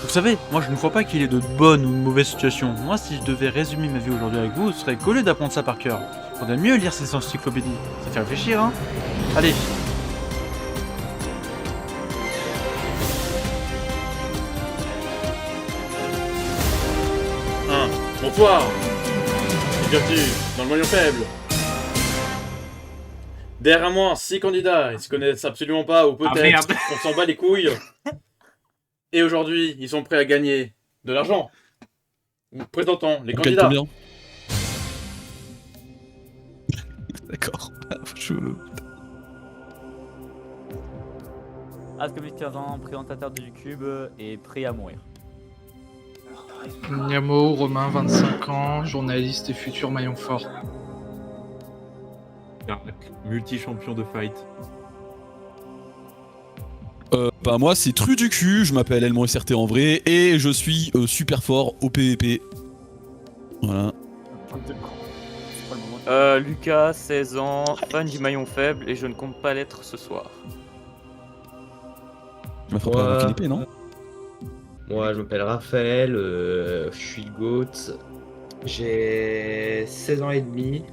Vous savez, moi je ne crois pas qu'il y ait de bonnes ou de mauvaises situations. Moi, si je devais résumer ma vie aujourd'hui avec vous, ce serait qu'au lieu d'apprendre ça par cœur, faudrait mieux lire ces encyclopédies. Ça fait réfléchir, hein. Allez. Bonsoir. Et bienvenue dans le maillon faible. Derrière moi, 6 candidats. Ils se connaissent absolument pas, ou peut-être on s'en bat les couilles. Et aujourd'hui, ils sont prêts à gagner de l'argent. Présentant les candidats. Combien? D'accord. Ascomic 15 ans, présentateur de YouTube et prêt à mourir. Niamo, Romain, 25 ans, journaliste et futur maillon fort. Multi-champion de fight. Bah moi c'est Tru du cul, je m'appelle Elmon SRT en vrai et je suis super fort au PVP. Voilà. Lucas, 16 ans, fan du maillon faible et je ne compte pas l'être ce soir. Je m'attrape avec une épée, non? Moi, je m'appelle Raphaël, je suis GOAT, j'ai 16 ans et demi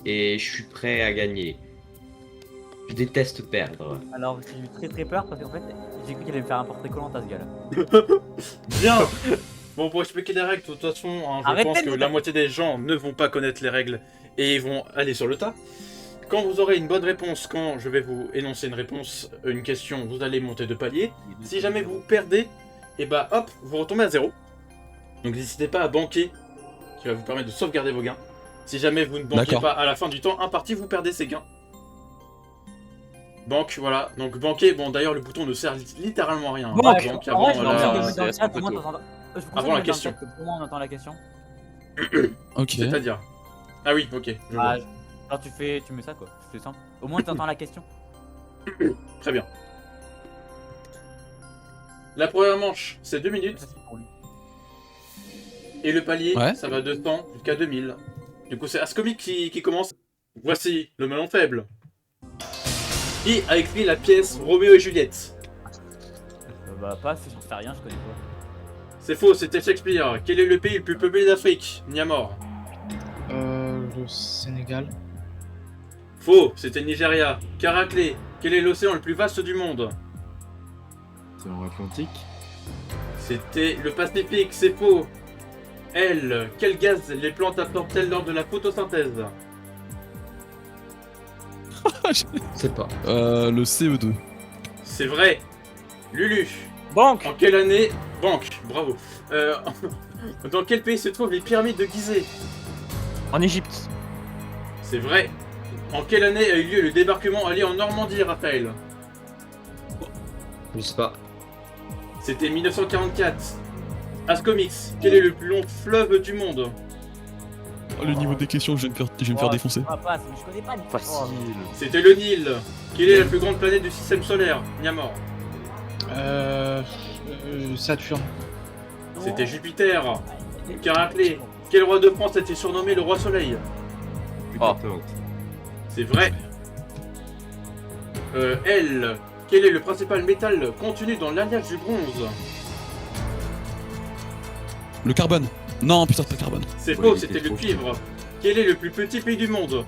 et je suis prêt à gagner. Je déteste perdre. Alors j'ai eu très peur parce qu'en fait j'ai cru qu'il allait me faire un portrait collant à ce gars-là. Bien. Bon, pour expliquer les règles, de toute façon, hein, je pense que la moitié des gens ne vont pas connaître les règles et ils vont aller sur le tas. Quand vous aurez une bonne réponse, quand je vais vous énoncer une réponse, une question, vous allez monter de palier. Si jamais vous perdez, et bah hop, vous retombez à 0. Donc n'hésitez pas à banquer, qui va vous permettre de sauvegarder vos gains. Si jamais vous ne banquez pas à la fin du temps imparti, vous perdez ces gains. Banque, voilà. Donc banquer, bon d'ailleurs le bouton ne sert littéralement à rien. Banque, Donc, avant, avant la question. Pour moi on entend la question. Ok. C'est-à-dire. Ah oui, ok. Je vois. Alors tu mets ça quoi, c'est simple. Au moins tu entends la question. Très bien. La première manche, c'est 2 minutes. Et le palier, ça va de 100 jusqu'à 2000. Du coup, c'est Ascomic qui commence. Voici le melon faible. Qui a écrit la pièce Roméo et Juliette? Bah pas, j'en sais rien, je connais pas. C'est faux, c'était Shakespeare. Quel est le pays le plus peuplé d'Afrique? Niamor. Le Sénégal. Faux, c'était Nigeria. Caraclé. Quel est l'océan le plus vaste du monde? L'océan Atlantique. C'était le Pacifique, c'est faux. L. Quel gaz les plantes absorbent-elles lors de la photosynthèse? C'est pas. Le CE2. C'est vrai. Lulu. Banque. En quelle année... Banque, bravo. Dans quel pays se trouvent les pyramides de Gizeh? En Égypte. C'est vrai. En quelle année a eu lieu le débarquement allié en Normandie, Raphaël? Je sais pas. C'était 1944. Ascomix, quel est le plus long fleuve du monde? Le niveau des questions, je vais me faire défoncer. Je connais pas. Facile. C'était le Nil. Quelle est la plus grande planète du système solaire? Niamor. Saturne. C'était Jupiter. Caraclé. Quel roi de France a été surnommé le roi soleil? Oh. C'est vrai. L. Quel est le principal métal contenu dans l'alliage du bronze? Le carbone. Non, putain, c'est pas carbone. C'est faux, c'était le cuivre. Quel est le plus petit pays du monde?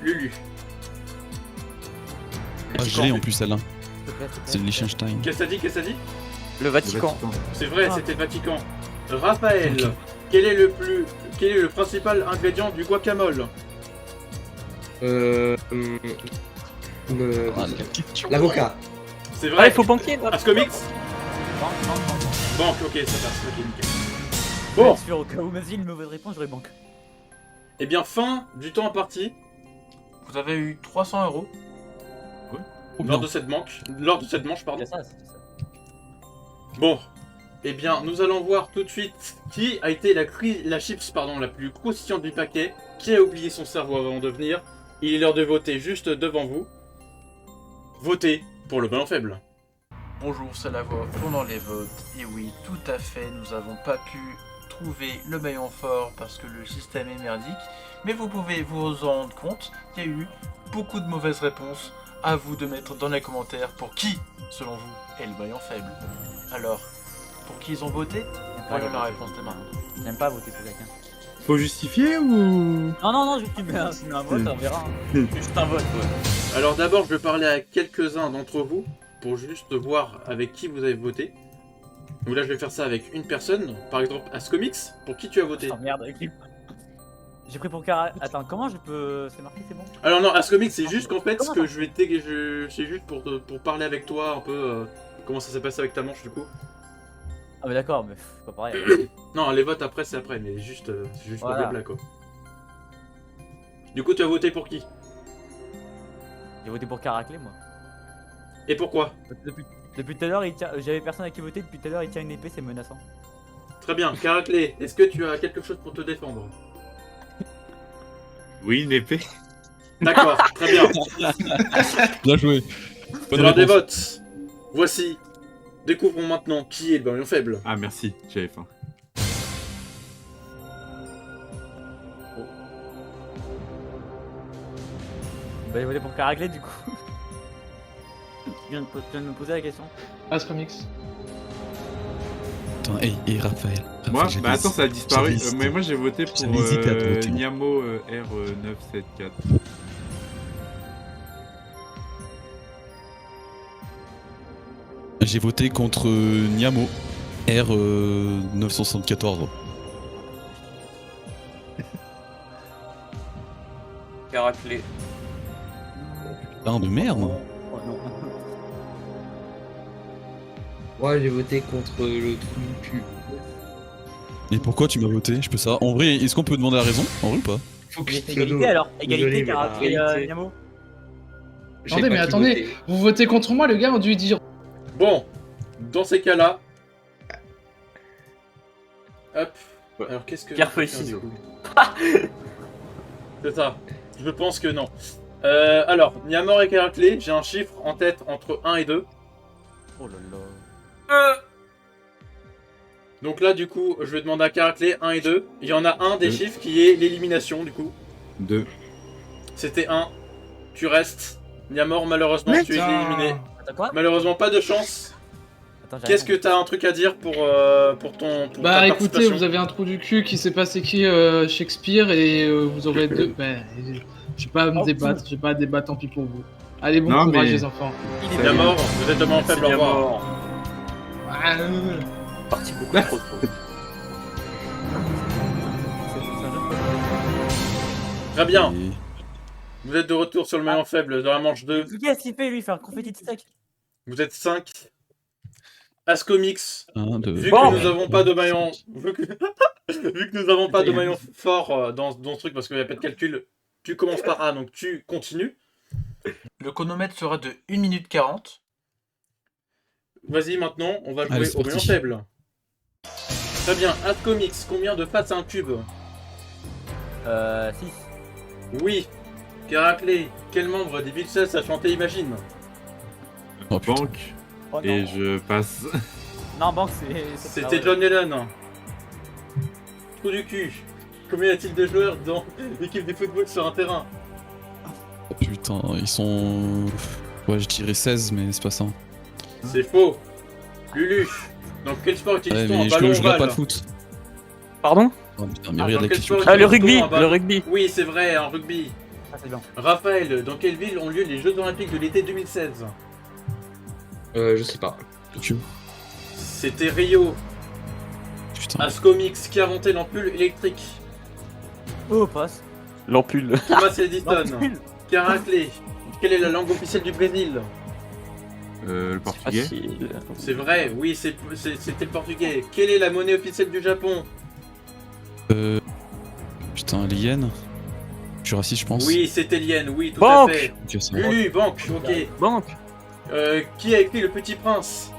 Lulu. Ah, je l'ai en plus celle-là. C'est le Liechtenstein. Qu'est-ce que ça dit? Le Vatican. C'est vrai, c'était le Vatican. Raphaël. Quel est le principal ingrédient du guacamole? L'avocat. C'est vrai. Ah, il faut banquier. Ascomix. Banque, ok, ça passe, ok, nickel. Bon. Sûr, au cas où Mazil une mauvaise réponse, j'aurais banque. Et bien, fin du temps imparti. Vous avez eu 300 € lors de cette manche, pardon. C'est ça. Bon, eh bien, nous allons voir tout de suite qui a été la chips la plus croustillante du paquet, qui a oublié son cerveau avant de venir. Il est l'heure de voter juste devant vous. Votez pour le ballon faible. Bonjour, c'est la voix pendant les votes. Et oui, tout à fait, nous n'avons pas pu trouver le maillon fort parce que le système est merdique. Mais vous pouvez vous en rendre compte, il y a eu beaucoup de mauvaises réponses. À vous de mettre dans les commentaires pour qui, selon vous, est le maillon faible. Alors, pour qui ils ont voté. Voyons la réponse de maintenant. J'aime pas voter pour quelqu'un. Faut justifier ou... Non, non, non, juste tu mets un vote, on verra. Juste un vote, ouais. Alors d'abord, je vais parler à quelques-uns d'entre vous pour juste voir avec qui vous avez voté. Donc là, je vais faire ça avec une personne. Par exemple, Ascomix, pour qui tu as voté? Oh merde, équipe. J'ai pris pour Cara. Attends, comment je peux. C'est marqué, c'est bon? Alors non, Ascomix, c'est juste qu'en fait, Comment ce que je vais c'est juste pour parler avec toi un peu comment ça s'est passé avec ta manche du coup. Ah, mais d'accord, mais c'est pas pareil. Non, les votes après, c'est après, mais juste, c'est juste Voilà. pour blabla quoi. Du coup, tu as voté pour qui? J'ai voté pour Caraclé, moi. Et pourquoi? Depuis tout à l'heure, j'avais personne à qui voter. Depuis tout à l'heure, il tient une épée, c'est menaçant. Très bien, Caraclé, est-ce que tu as quelque chose pour te défendre? Oui, une épée. D'accord, très bien. Bien joué. C'est l'heure des votes. Voici. Découvrons maintenant qui est le maillon faible. Ah, merci, j'avais faim. Bah, j'ai voté pour Caraclé, du coup. Tu viens de me poser la question. Ascomix. Attends, hey, Raphaël. Moi, Raphaël, bah attends, ça a disparu. j'avais hésité. Mais moi, j'ai voté pour J'avais hésité à te voter. Niamo R974. J'ai voté contre Niamo R974. Caraclé. Putain de merde. Oh non. Moi, j'ai voté contre le trou du cul. Et pourquoi tu m'as voté? Je peux ça. En vrai, est-ce qu'on peut demander la raison? En vrai ou pas? Faut que Mais je te égalité donne. alors. Désolé, Égalité, mais Caraclé, égalité. Niamo. J'ai Attendez, pas mais pu attendez, voter. vous votez contre moi, le gars a dû dire. Bon, dans ces cas-là. Hop. Alors qu'est-ce que. Pierre feuille ciseaux. C'est ça. Je pense que non. Alors, Niamor et Caraclé, j'ai un chiffre en tête entre 1 et 2. Oh là là. Donc là, du coup, je vais demander à Caraclé 1 et 2. Il y en a un des Deux. chiffres qui est l'élimination, du coup. 2. C'était 1. Tu restes. Niamor, malheureusement, tu es éliminé. Attends, quoi? Malheureusement, pas de chance. Attends, j'ai Qu'est-ce rien que t'as un truc à dire pour ton. Pour Bah ta écoutez, participation vous avez un trou du cul qui s'est passé qui Shakespeare et vous aurez deux. Bah, je vais pas me Oh, débattre, je vais pas débattre, tant pis pour vous. Allez, bon Non, courage mais- les enfants. compris. Il est Niamor, vous êtes demain en faible, au revoir. Ah, Parti beaucoup trop tôt. C'est un jeu de Très bien. Et- Vous êtes de retour sur le maillon faible dans la manche 2. Qu'est-ce qu'il fait lui? Faire un confetti de steak? Vous êtes 5. Ascomix, 1, 2, vu Bon. que nous avons pas de maillon. Vu que nous avons pas de maillon fort dans ce truc parce qu'il n'y a pas de calcul, tu commences par A donc tu continues. Le chronomètre sera de 1 minute 40. Vas-y maintenant, on va jouer Allez, c'est au maillon parti. faible. Très bien, Ascomix, combien de faces a un cube? 6. Oui. Caraclé, quel membre des Beatles a chanté Imagine? Oh, putain. Banque. Oh, non. Et je passe. Non, banque, C'était John Lennon. Trou du cul. Combien y a-t-il de joueurs dans l'équipe de football sur un terrain? Oh, putain, ils sont. Ouais, je dirais 16, mais c'est pas ça. C'est faux. Lulu, dans quel sport Ouais, utilise-t-on un mais ballon je regarde pas ovale? le foot. Pardon? Oh putain, mais Ah, regarde dans la quel question. sport Ah, le utilise-t-on rugby, un ballon- le rugby. Oui, c'est vrai, un rugby. Ah, c'est blanc. Raphaël, dans quelle ville ont lieu les Jeux Olympiques de l'été 2016? Je sais pas. Tokyo. C'était Rio. Putain. Ascomix, qui a inventé l'ampoule électrique? Oh, passe. L'ampule. Thomas Edison. L'ampoule. Caraclé, quelle est la langue officielle du Brésil? Le portugais. Facile. C'est vrai, oui, c'était le portugais. Quelle est la monnaie officielle du Japon? Putain, les yens. Je suis raciste, je pense. Oui, c'était l'yen, oui, tout Banque. à fait. Ok, ça va. Lulu, banque, ok. Banque. Qui a écrit Le Petit Prince?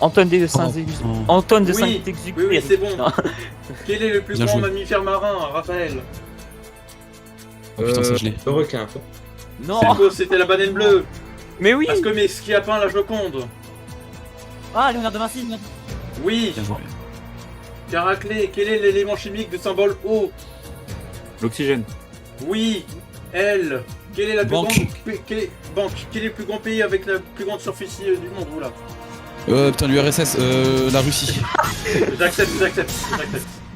Antoine de Oh, Saint-Exupéry. putain. Antoine de Oui, Saint-Exupéry. oui, c'est bon. Putain. Quel est le plus Bien grand joué. mammifère marin, Raphaël? Oh, putain, ça je l'ai. Le requin. Non. C'est faux, c'était la baleine bleue. Mais oui. Ascomix, qui a peint la Joconde? Ah, Léonard de Vinci. Oui. Bien joué. Caraclé, quel est l'élément chimique de symbole O? L'oxygène. Oui. L. Quelle est la plus Banque. grande... Banque. Quel est le plus grand pays avec la plus grande superficie du monde? Oula. Putain, l'URSS, la Russie. J'accepte.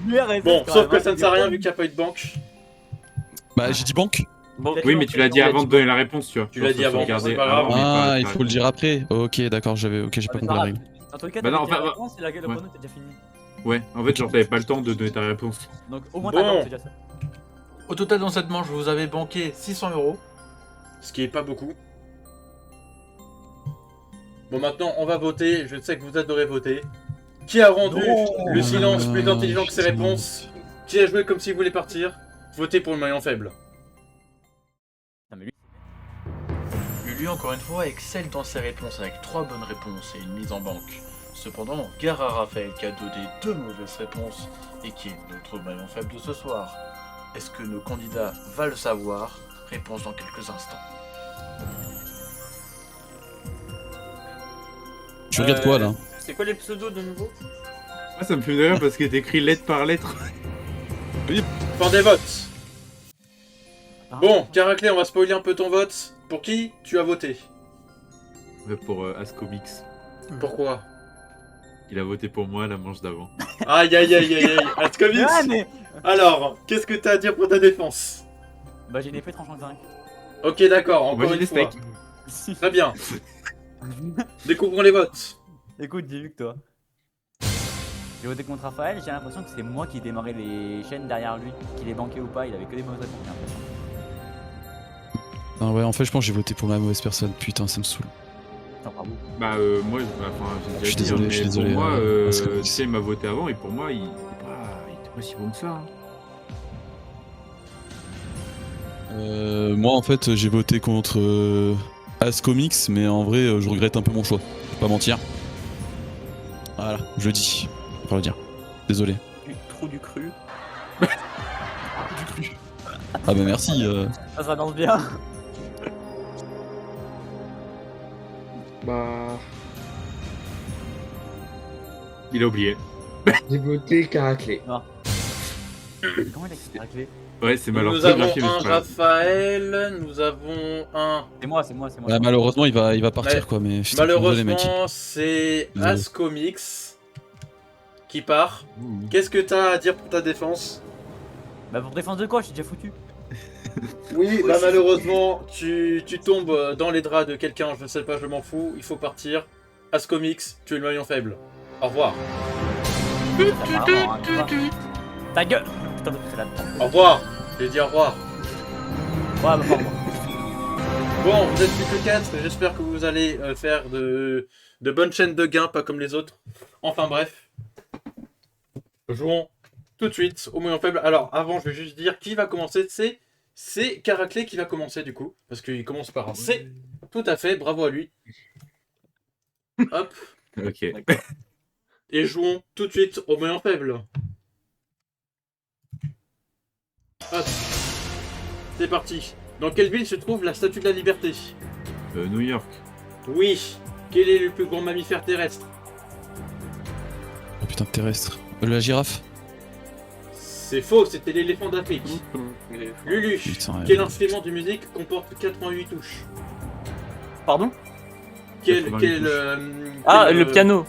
l'URSS, Bon, quand sauf même, que hein, ça ne sert à rien vu qu'il n'y a pas eu de banque. Bah, j'ai dit banque. Bon, Oui, mais tu l'as dit avant de donner la réponse, tu vois. Tu l'as dit avant, Regardez c'est pas grave. avant, mais Ah, pas- il faut le dire après. Ok, d'accord, j'ai pas Ah, mais compris pas la grave. règle. Dans tous les cas, Bah t'as non, dit la enfin, réponse et le ouais. chrono était déjà fini. Ouais, en fait, genre, t'avais pas le temps de donner ta réponse. Donc au moins Bon. t'as banque, c'est déjà ça. Au total, dans cette manche, vous avez banqué 600 €, ce qui est pas beaucoup. Bon, maintenant, on va voter. Je sais que vous adorez voter. Qui a rendu le silence plus intelligent que ses putain. réponses? Qui a joué comme s'il voulait partir? Votez pour le maillon faible. Non, mais lui, Lulu, encore une fois, excelle dans ses réponses avec 3 bonnes réponses et une mise en banque. Cependant, gare à Raphaël qui a donné 2 mauvaises réponses et qui est notre maillon faible de ce soir. Est-ce que nos candidats va le savoir? Réponse dans quelques instants. Tu regardes quoi là? C'est quoi les pseudos de nouveau? Ah, ça me fait rire parce que t'écris lettre par lettre. Fin des votes. ah, Bon, Caraclé, on va spoiler un peu ton vote. Pour qui tu as voté? Pour Ascomix. Pourquoi? Il a voté pour moi la manche d'avant. Aïe. Ascomix. Ah, mais... Alors, qu'est-ce que t'as à dire pour ta défense? Bah j'ai une épée tranchant 5. Ok, d'accord, encore Moi, j'ai une des fois. steaks. Très bien. Découvrons les votes. Écoute, dis-lui que toi. J'ai voté contre Raphaël, j'ai l'impression que c'est moi qui démarrais les chaînes derrière lui. Qu'il est banqué ou pas, il avait que des mauvaises réponses, j'ai l'impression. Ah ouais, en fait, je pense que j'ai voté pour la mauvaise personne. Putain, ça me saoule. Putain, bravo. Bah, moi, Je suis j'ai déjà dit, désolé, hein, je suis mais désolé, pour moi, Ascomix. tu sais, il m'a voté avant et pour moi, il était pas si bon que ça. Hein. Moi, en fait, j'ai voté contre Ascomix, mais en vrai, je regrette un peu mon choix. Je vais pas mentir. Voilà, je le dis. Faut le dire. Désolé. Du trou du cru. Ah bah merci. Ça s'annonce bien. Bah, Il a oublié. j'ai voté Caraclé. Comment il a quitté la clé? Ouais, c'est mal Nous avons orthographié, mais un c'est pas grave. Raphaël, nous avons un... C'est moi, c'est moi. Ouais, malheureusement, il va partir Ouais. quoi, mais putain, désolé, mec. Malheureusement, c'est Désolé. Ascomix qui part. Ouh. Qu'est-ce que t'as à dire pour ta défense? Bah pour défense de quoi? Je suis déjà foutu. Oui, bah malheureusement, tu tombes dans les draps de quelqu'un, je sais pas, je m'en fous, il faut partir. Ascomix, tu es le maillon faible. Au revoir. Apparemment, hein, tu vois. Ta gueule! Putain, c'est là-dedans. Au revoir. J'ai dit au revoir. Ouais, bah pardon. Bon, vous êtes plus que 4, j'espère que vous allez faire de bonnes chaînes de gains, pas comme les autres. Enfin bref. Jouons tout de suite au maillon faible. Alors, avant, je vais juste dire qui va commencer. C'est Caraclé qui va commencer du coup, parce qu'il commence par un C. Tout à fait, bravo à lui. Hop. Ok. Et jouons tout de suite au maillon faible. Hop. C'est parti. Dans quelle ville se trouve la Statue de la Liberté? New York. Oui. Quel est le plus grand mammifère terrestre? Oh putain, terrestre. La girafe. C'est faux, c'était l'éléphant d'Afrique. Lulu. Putain, Quel instrument de musique comporte 88 touches? Pardon? Quel, 88 quel, touches. Ah, quel, le piano.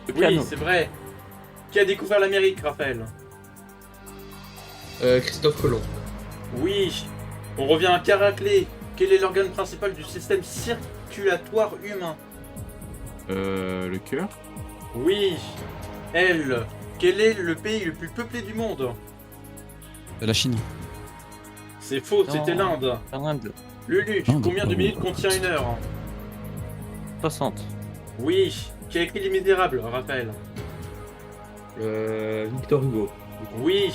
Le Oui, piano. c'est vrai. Qui a découvert l'Amérique, Raphaël? Christophe Colomb. Oui. On revient à Caraclé. Quel est l'organe principal du système circulatoire humain? Le cœur. Oui. Elle. Quel est le pays le plus peuplé du monde? la Chine. C'est faux, Non. c'était l'Inde. L'Inde. Lulu, Inde, combien de oh. minutes contient une heure? 60. Oui. Qui a écrit Les Misérables, Raphaël? Victor Hugo. Oui.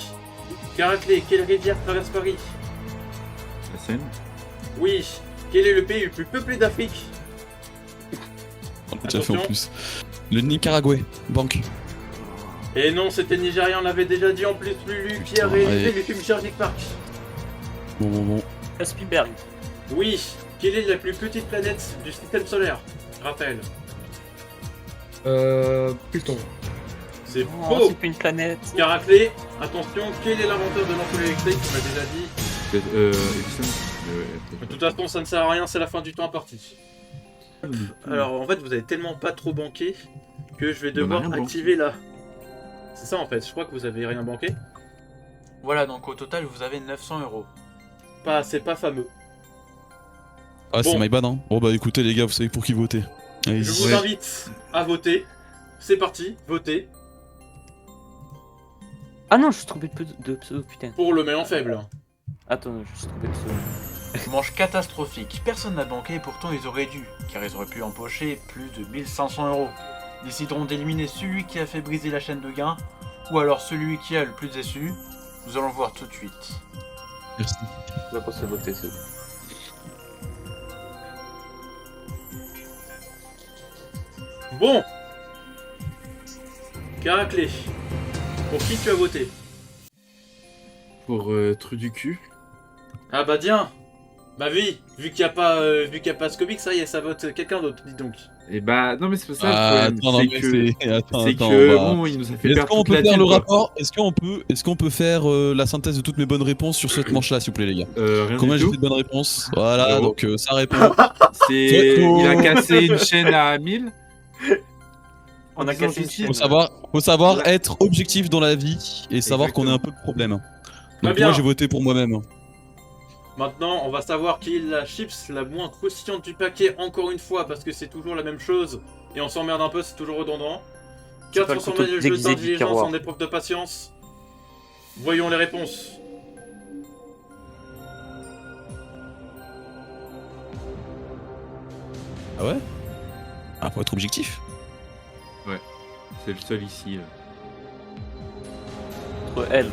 Caraclé, quelle rivière traverse Paris? La Seine. Oui. Quel est le pays le plus peuplé d'Afrique? On l'a déjà fait en Attention. plus. Le Nicaragua. Banque. Et non, c'était Nigérian, on l'avait déjà dit en plus, Lulu, qui a Putain, réalisé allez. le film Jurassic Park. Bon. Spielberg. Oui. Quelle est la plus petite planète du système solaire? Raphaël. Pluton. C'est Oh, faux. c'est plus une planète. Caraclé, attention, quel est l'inventeur de l'ampoule électrique? On l'a déjà dit. Edison. De toute façon, ça ne sert à rien, c'est la fin du temps imparti. Alors, en fait, vous avez tellement pas trop banqué que je vais On a devoir rien banqué. activer là. C'est ça en fait, je crois que vous avez rien banqué. Voilà, donc au total, vous avez 900 euros. C'est pas fameux. Ah, c'est Bon. my bad, hein. Bon, bah écoutez, les gars, vous savez pour qui voter. Allez-y. Je vous invite à voter. C'est parti, votez Ah non, je suis trompé de pseudo, putain. pour le maillon faible. Attends, je suis trompé de pseudo. Manche catastrophique. Personne n'a banqué et pourtant ils auraient dû, car ils auraient pu empocher plus de 1500 euros. Ils décideront d'éliminer celui qui a fait briser la chaîne de gains, ou alors celui qui a le plus déçu. Nous allons voir tout de suite. Merci. Je vais pas se voter, c'est bon. Bon. Caraclé. Pour qui tu as voté? Pour Trou du cul. Ah bah tiens. Bah oui, vu qu'il n'y a pas Scomic, ça y est, ça vote quelqu'un d'autre, dis donc. Et bah, non, mais c'est pas ça Ah, le attends, non, problème. mais C'est que, attends, c'est attends, que on va- bon, il nous a fait Est-ce perdre qu'on toute peut la faire team, le quoi. rapport? Est-ce qu'on peut faire la synthèse de toutes mes bonnes réponses sur cette manche-là, s'il vous plaît, les gars? Rien Combien du j'ai tout. fait de bonnes réponses? Voilà, Zéro. donc ça répond. C'est... Il a cassé une chaîne à 1000. On a disant cassé une juste- chaîne. Faut savoir être objectif dans la vie et savoir qu'on a un peu de problème. Très Donc bien. moi, j'ai voté pour moi-même. Maintenant, on va savoir qui est la chips la moins croustillante du paquet, encore une fois, parce que c'est toujours la même chose. Et on s'emmerde un peu, c'est toujours redondant. C'est pas 400 le couteau manuels de déguisé du d'intelligence tiroir. en épreuve de patience. Voyons les réponses. Ah ouais? Ah, faut être objectif. C'est le seul ici. Entre elle.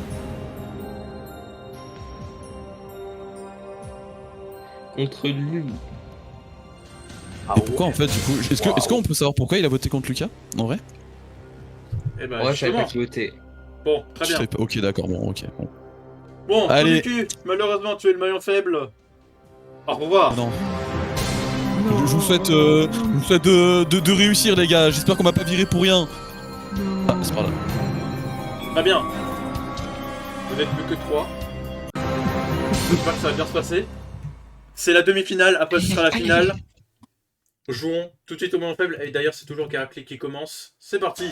Contre lui. Ah Et pourquoi en fait, du coup, est-ce qu'on peut savoir pourquoi il a voté contre Lucas? En vrai? Eh ben, Ouais, je savais justement. pas qui votait. Bon, très Je bien. savais pas. Ok, d'accord, bon, ok. Bon. Bon, Allez. trou du cul, malheureusement, tu es le maillon faible. Au revoir. Non. Je vous souhaite, de réussir, les gars. J'espère qu'on m'a pas viré pour rien. Ah, c'est pas là. Très bien. Vous n'êtes plus que 3. J'espère que ça va bien se passer. C'est la demi-finale, après ce sera la finale. Jouons tout de suite au maillon faible. Et d'ailleurs, c'est toujours Caraclé qui commence. C'est parti.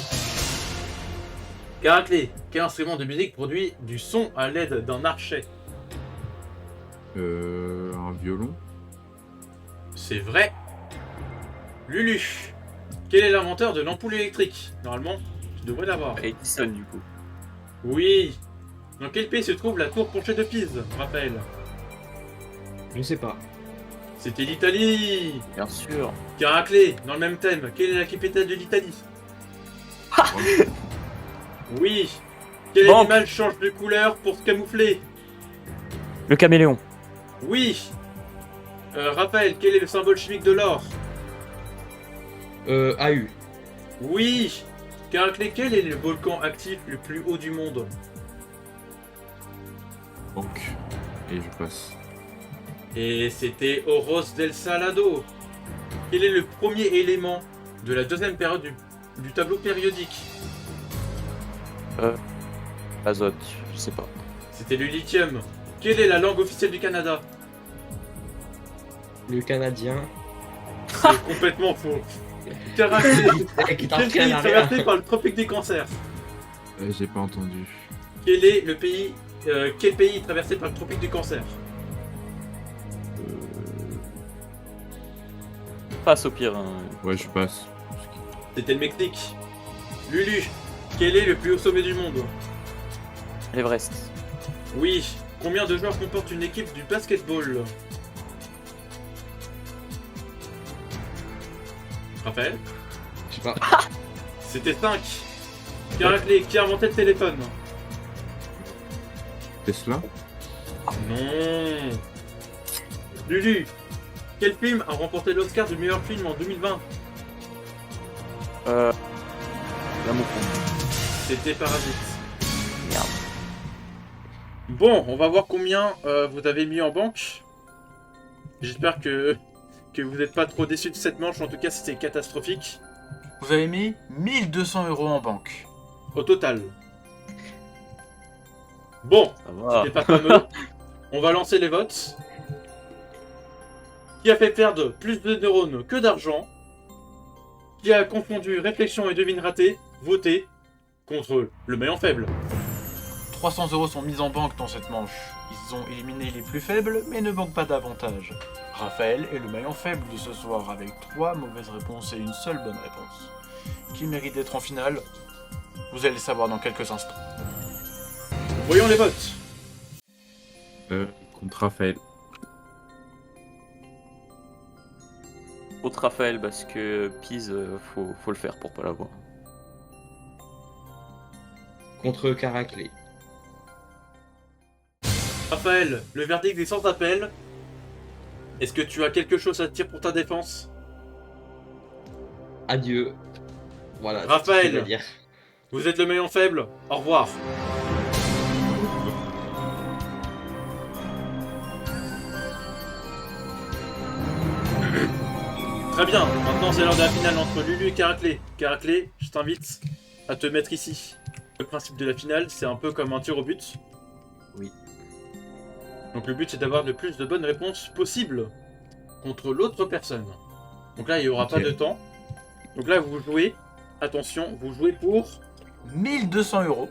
Caraclé, quel instrument de musique produit du son à l'aide d'un archet? Un violon. C'est vrai. Lulu, quel est l'inventeur de l'ampoule électrique? Normalement, tu devrais l'avoir. Edison, du coup. Oui. Dans quel pays se trouve la tour penchée de Pise, Raphaël? Je ne sais pas. C'était l'Italie. Bien sûr. Caraclé, dans le même thème, quelle est la capitale de l'Italie? Oui. Quel Banque. animal change de couleur pour se camoufler? Le caméléon. Oui. Raphaël, quel est le symbole chimique de l'or? AU. Oui. Caraclé, quel est le volcan actif le plus haut du monde? Donc. Et je passe. Et c'était Oros del Salado. Quel est le premier élément de la deuxième période du tableau périodique? Azote, je sais pas. C'était le lithium. Quelle est la langue officielle du Canada? Le Canadien. C'est complètement faux. Caraclé, Qui quel pays est traversé par le tropique des cancers? J'ai pas entendu. Quel est le pays quel pays est traversé par le tropique du cancer? Passe au pire. Hein. Ouais, je passe. C'était le Mexique. Lulu, quel est le plus haut sommet du monde? L'Everest. Oui. Combien de joueurs comporte une équipe du basketball? Raphaël? Je sais pas. C'était 5. Caraclé, qui a inventé le téléphone? Tesla. Non. Lulu, quel film a remporté l'Oscar du meilleur film en 2020? L'amour fou. C'était Parasite. Merde. Bon, on va voir combien vous avez mis en banque. J'espère que vous n'êtes pas trop déçus de cette manche. En tout cas, c'était catastrophique. Vous avez mis 1200 euros en banque. Au total. Bon, Ça va. c'était pas fameux. On va lancer les votes. Qui a fait perdre plus de neurones que d'argent? qui a confondu réflexion et devine ratée, votez contre le maillon faible. 300 € sont mis en banque dans cette manche. Ils ont éliminé les plus faibles, mais ne manquent pas d'avantages. Raphaël est le maillon faible de ce soir, avec 3 mauvaises réponses et une seule bonne réponse. Qui mérite d'être en finale? Vous allez le savoir dans quelques instants. Voyons les votes. Contre Raphaël. Contre Raphaël, parce que Pise, faut le faire pour pas l'avoir. Contre Caraclé. Raphaël, le verdict est sans appel. Est-ce que tu as quelque chose à dire pour ta défense? Adieu. Voilà. Raphaël. c'est ce que je veux dire. Vous êtes le maillon faible. Au revoir. Très bien, maintenant c'est l'heure de la finale entre Lulu et Caraclé. Caraclé, je t'invite à te mettre ici. Le principe de la finale, c'est un peu comme un tir au but. Oui. Donc le but c'est d'avoir le plus de bonnes réponses possibles contre l'autre personne. Donc là il n'y aura Ok. pas de temps. Donc là vous jouez, attention, vous jouez pour... 1200 €.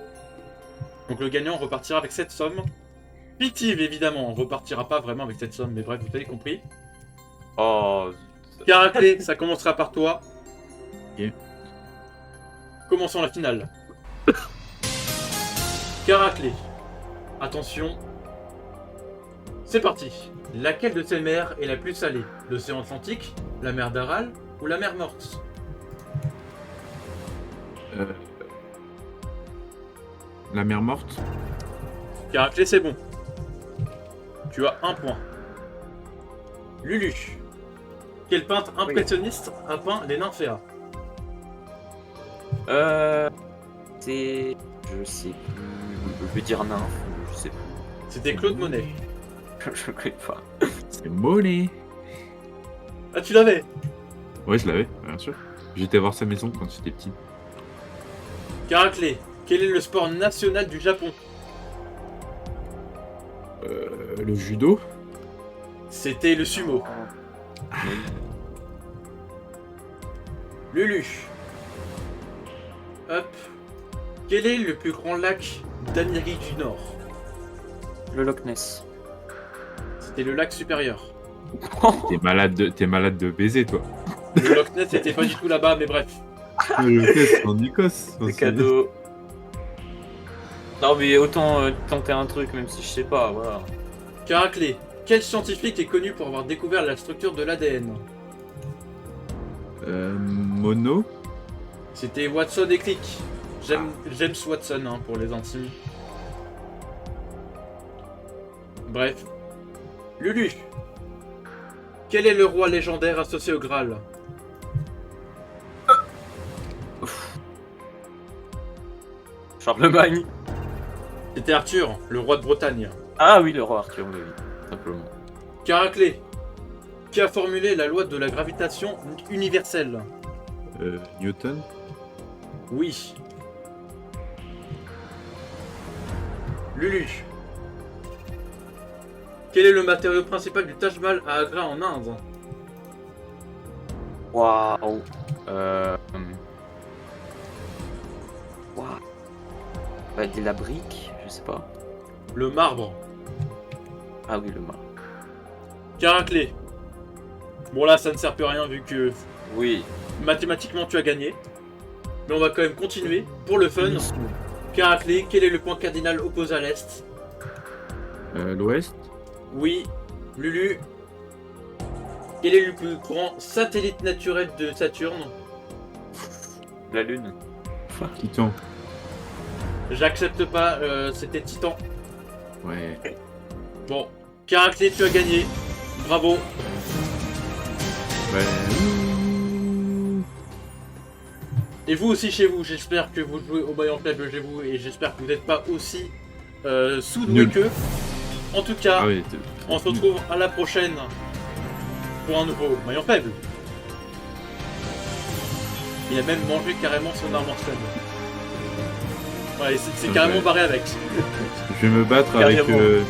Donc le gagnant repartira avec cette somme. Fictive évidemment, on repartira pas vraiment avec cette somme, mais bref, vous avez compris. Oh, Caraclé, ça commencera par toi. Ok. Commençons la finale. Caraclé. Attention. C'est parti. Laquelle de ces mers est la plus salée? L'océan Atlantique, la mer d'Aral ou la mer Morte? La mer morte. Caraclé, c'est bon. Tu as 1 point. Lulu. Quel peintre impressionniste a peint les nymphéas? c'est... Je sais plus... Je vais dire nymphe, je sais plus. C'était Claude Monet. Je connais pas. C'est Monet. Ah, tu l'avais? Ouais, je l'avais, bien sûr. J'étais voir sa maison quand j'étais petit. Caraclé. Quel est le sport national du Japon? Le judo. C'était le sumo. Lulu. Hop. Quel est le plus grand lac d'Amérique du Nord? Le Loch Ness. C'était le lac supérieur. T'es malade de baiser, toi. Le Loch Ness n'était pas du tout là-bas, mais bref. Le test en Écosse. C'est cadeau. Non mais autant tenter un truc même si je sais pas, voilà. Caraclé. Quel scientifique est connu pour avoir découvert la structure de l'ADN? Mono. C'était Watson et Crick. James Watson hein, pour les intimes. Bref. Lulu. Quel est le roi légendaire associé au Graal? Charlemagne. C'était Arthur, le roi de Bretagne. Ah oui, le roi Arthur, oui, simplement. Caraclé. Qui a formulé la loi de la gravitation universelle? Newton. Oui. Lulu. Quel est le matériau principal du Taj Mahal à Agra en Inde? Waouh. Waouh. Bah, de la brique, je sais pas. Le marbre. Ah oui, le mât. Caraclé. Bon là ça ne sert plus à rien vu que Oui. mathématiquement tu as gagné. Mais on va quand même continuer pour le fun. Caraclé, quel est le point cardinal opposé à l'est? L'Ouest. Oui. Lulu. Quel est le plus grand satellite naturel de Saturne? La lune. Titan. J'accepte pas, c'était Titan. Ouais. Bon, Caraclé, tu as gagné. Bravo. Ouais. Et vous aussi chez vous, j'espère que vous jouez au maillon faible chez vous et j'espère que vous n'êtes pas aussi sous-doué Nul. qu'eux. En tout cas, Ah oui. on se retrouve à la prochaine pour un nouveau maillon faible. Il a même mangé carrément son arme en stade. Ouais, c'est Ouais. carrément barré avec. Je vais me battre avec. Carrément. Lou,